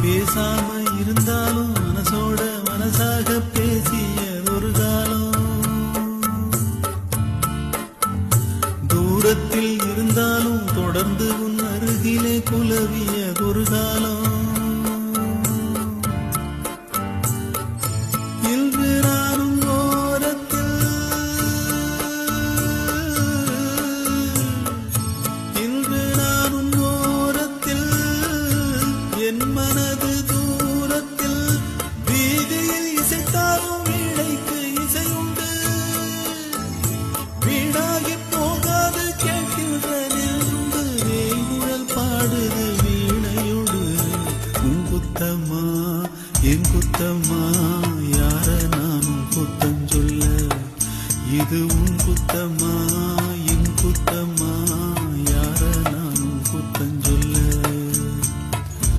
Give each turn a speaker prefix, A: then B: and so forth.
A: பேசாம இருந்தாலும் மனசோட மனசாக பேசிய ஒரு காலம், தூரத்தில் இருந்தாலும் தொடர்ந்து உன் அருகிலே குலவிய ஒரு காலம். இன்று நானும் ஓரத்தில், இன்று நானும் ஓரத்தில், என் மனது தூரத்தில், வீதியில் இசைத்தாலும் வீணைக்கு இசையுண்டு, வீணாகி போகாது கேட்கின்ற நெல்லுண்டு, வேங்குழல் பாடுது வீணையோடு. உன் குத்தம்மா என் குத்தம்மா, யார நானும் குத்தம் சொல்ல, இது உன் குத்தம்மா.